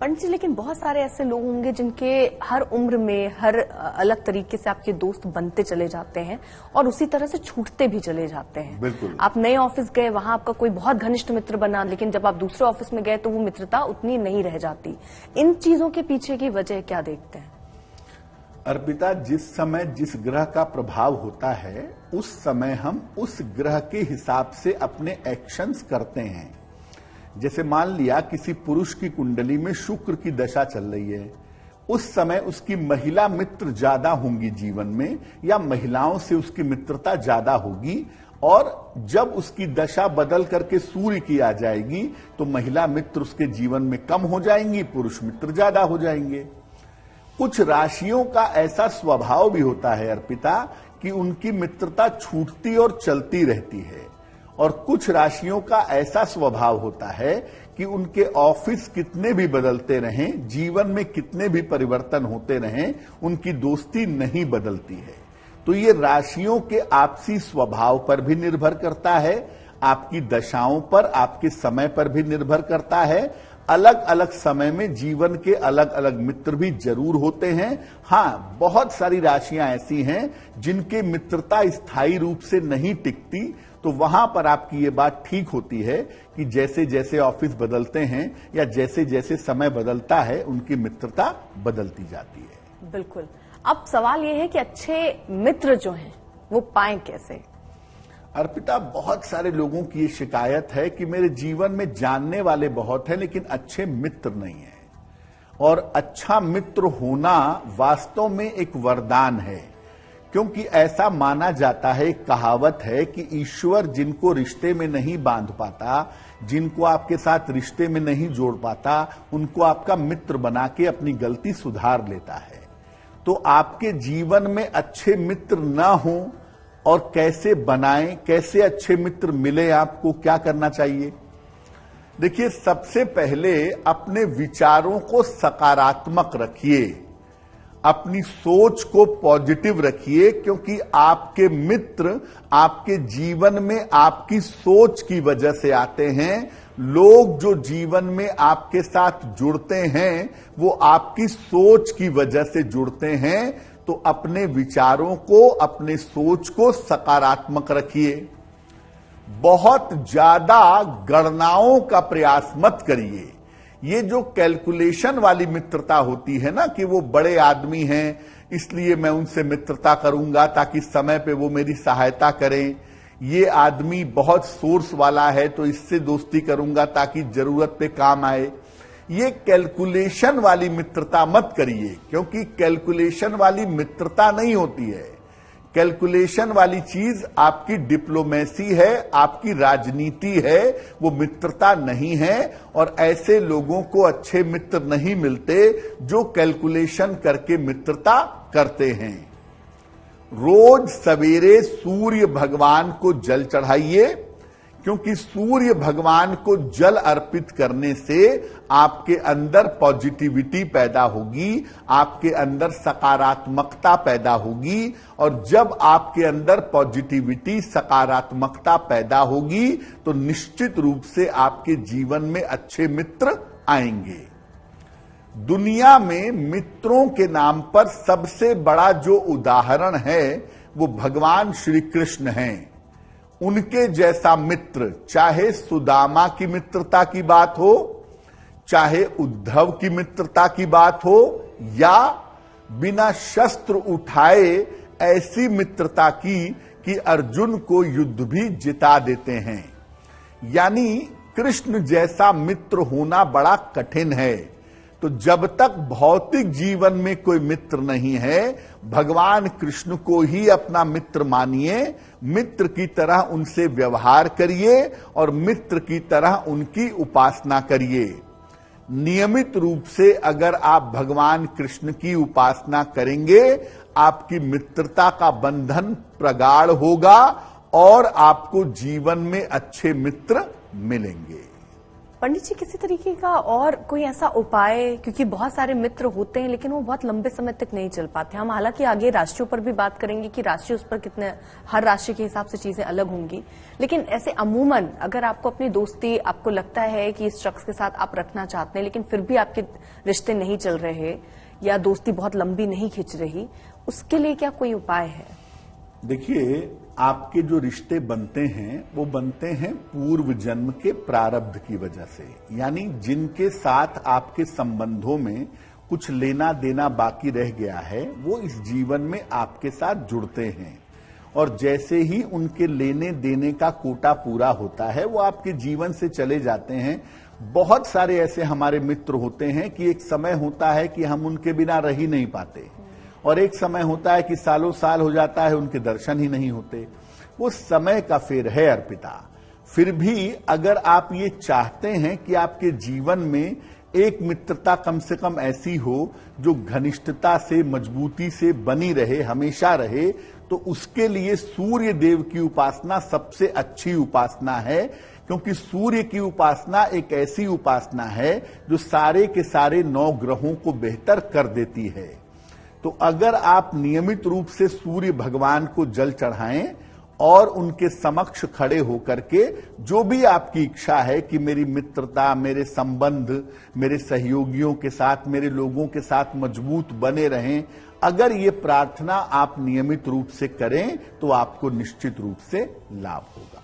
पंडित जी, लेकिन बहुत सारे ऐसे लोग होंगे जिनके हर उम्र में हर अलग तरीके से आपके दोस्त बनते चले जाते हैं और उसी तरह से छूटते भी चले जाते हैं। बिल्कुल। आप नए ऑफिस गए, वहां आपका कोई बहुत घनिष्ठ मित्र बना, लेकिन जब आप दूसरे ऑफिस में गए तो वो मित्रता उतनी नहीं रह जाती। इन चीजों के पीछे की वजह क्या देखते हैं? अर्पिता, जिस समय जिस ग्रह का प्रभाव होता है उस समय हम उस ग्रह के हिसाब से अपने एक्शंस करते हैं। जैसे मान लिया किसी पुरुष की कुंडली में शुक्र की दशा चल रही है, उस समय उसकी महिला मित्र ज्यादा होंगी जीवन में, या महिलाओं से उसकी मित्रता ज्यादा होगी। और जब उसकी दशा बदल करके सूर्य की आ जाएगी तो महिला मित्र उसके जीवन में कम हो जाएंगी, पुरुष मित्र ज्यादा हो जाएंगे। कुछ राशियों का ऐसा स्वभाव भी होता है अर्पिता कि उनकी मित्रता छूटती और चलती रहती है, और कुछ राशियों का ऐसा स्वभाव होता है कि उनके ऑफिस कितने भी बदलते रहें, जीवन में कितने भी परिवर्तन होते रहें, उनकी दोस्ती नहीं बदलती है। तो ये राशियों के आपसी स्वभाव पर भी निर्भर करता है, आपकी दशाओं पर, आपके समय पर भी निर्भर करता है। अलग अलग समय में जीवन के अलग अलग मित्र भी जरूर होते हैं। हाँ, बहुत सारी राशियां ऐसी हैं जिनकी मित्रता स्थायी रूप से नहीं टिकती, तो वहां पर आपकी ये बात ठीक होती है कि जैसे जैसे ऑफिस बदलते हैं या जैसे जैसे समय बदलता है उनकी मित्रता बदलती जाती है। बिल्कुल। अब सवाल ये है कि अच्छे मित्र जो हैं वो पाएं कैसे? अर्पिता, बहुत सारे लोगों की ये शिकायत है कि मेरे जीवन में जानने वाले बहुत हैं लेकिन अच्छे मित्र नहीं हैं। और अच्छा मित्र होना वास्तव में एक वरदान है, क्योंकि ऐसा माना जाता है, एक कहावत है कि ईश्वर जिनको रिश्ते में नहीं बांध पाता, जिनको आपके साथ रिश्ते में नहीं जोड़ पाता, उनको आपका मित्र बना के अपनी गलती सुधार लेता है। तो आपके जीवन में अच्छे मित्र ना हो और कैसे बनाएं, कैसे अच्छे मित्र मिले, आपको क्या करना चाहिए? देखिए, सबसे पहले अपने विचारों को सकारात्मक रखिए, अपनी सोच को पॉजिटिव रखिए, क्योंकि आपके मित्र आपके जीवन में आपकी सोच की वजह से आते हैं। लोग जो जीवन में आपके साथ जुड़ते हैं वो आपकी सोच की वजह से जुड़ते हैं। तो अपने विचारों को, अपने सोच को सकारात्मक रखिए। बहुत ज्यादा गणनाओं का प्रयास मत करिए। ये जो कैलकुलेशन वाली मित्रता होती है ना, कि वो बड़े आदमी हैं इसलिए मैं उनसे मित्रता करूंगा ताकि समय पे वो मेरी सहायता करें, ये आदमी बहुत सोर्स वाला है तो इससे दोस्ती करूंगा ताकि जरूरत पे काम आए, ये कैलकुलेशन वाली मित्रता मत करिए, क्योंकि कैलकुलेशन वाली मित्रता नहीं होती है। कैलकुलेशन वाली चीज आपकी डिप्लोमेसी है, आपकी राजनीति है, वो मित्रता नहीं है। और ऐसे लोगों को अच्छे मित्र नहीं मिलते जो कैलकुलेशन करके मित्रता करते हैं। रोज सवेरे सूर्य भगवान को जल चढ़ाइए, क्योंकि सूर्य भगवान को जल अर्पित करने से आपके अंदर पॉजिटिविटी पैदा होगी, आपके अंदर सकारात्मकता पैदा होगी। और जब आपके अंदर पॉजिटिविटी, सकारात्मकता पैदा होगी तो निश्चित रूप से आपके जीवन में अच्छे मित्र आएंगे। दुनिया में मित्रों के नाम पर सबसे बड़ा जो उदाहरण है वो भगवान श्री कृष्ण हैं। उनके जैसा मित्र, चाहे सुदामा की मित्रता की बात हो, चाहे उद्धव की मित्रता की बात हो, या बिना शस्त्र उठाए ऐसी मित्रता की कि अर्जुन को युद्ध भी जिता देते हैं। यानी कृष्ण जैसा मित्र होना बड़ा कठिन है। तो जब तक भौतिक जीवन में कोई मित्र नहीं है, भगवान कृष्ण को ही अपना मित्र मानिए, मित्र की तरह उनसे व्यवहार करिए और मित्र की तरह उनकी उपासना करिए। नियमित रूप से अगर आप भगवान कृष्ण की उपासना करेंगे, आपकी मित्रता का बंधन प्रगाढ़ होगा और आपको जीवन में अच्छे मित्र मिलेंगे। पंडित जी, किसी तरीके का और कोई ऐसा उपाय, क्योंकि बहुत सारे मित्र होते हैं लेकिन वो बहुत लंबे समय तक नहीं चल पाते। हम हालांकि आगे राशियों पर भी बात करेंगे कि राशि उस पर कितने, हर राशि के हिसाब से चीजें अलग होंगी, लेकिन ऐसे अमूमन अगर आपको अपनी दोस्ती, आपको लगता है कि इस शख्स के साथ आप रखना चाहते हैं लेकिन फिर भी आपके रिश्ते नहीं चल रहे या दोस्ती बहुत लंबी नहीं खिंच रही, उसके लिए क्या कोई उपाय है? देखिए, आपके जो रिश्ते बनते हैं वो बनते हैं पूर्व जन्म के प्रारब्ध की वजह से, यानी जिनके साथ आपके संबंधों में कुछ लेना देना बाकी रह गया है वो इस जीवन में आपके साथ जुड़ते हैं, और जैसे ही उनके लेने देने का कोटा पूरा होता है वो आपके जीवन से चले जाते हैं। बहुत सारे ऐसे हमारे मित्र होते हैं कि एक समय होता है कि हम उनके बिना रह ही नहीं पाते, और एक समय होता है कि सालों साल हो जाता है उनके दर्शन ही नहीं होते। वो समय का फेर है अर्पिता। फिर भी अगर आप ये चाहते हैं कि आपके जीवन में एक मित्रता कम से कम ऐसी हो जो घनिष्ठता से, मजबूती से बनी रहे, हमेशा रहे, तो उसके लिए सूर्य देव की उपासना सबसे अच्छी उपासना है, क्योंकि सूर्य की उपासना एक ऐसी उपासना है जो सारे के सारे 9 ग्रहों को बेहतर कर देती है। तो अगर आप नियमित रूप से सूर्य भगवान को जल चढ़ाएं और उनके समक्ष खड़े होकर के जो भी आपकी इच्छा है कि मेरी मित्रता, मेरे संबंध, मेरे सहयोगियों के साथ, मेरे लोगों के साथ मजबूत बने रहें, अगर ये प्रार्थना आप नियमित रूप से करें तो आपको निश्चित रूप से लाभ होगा।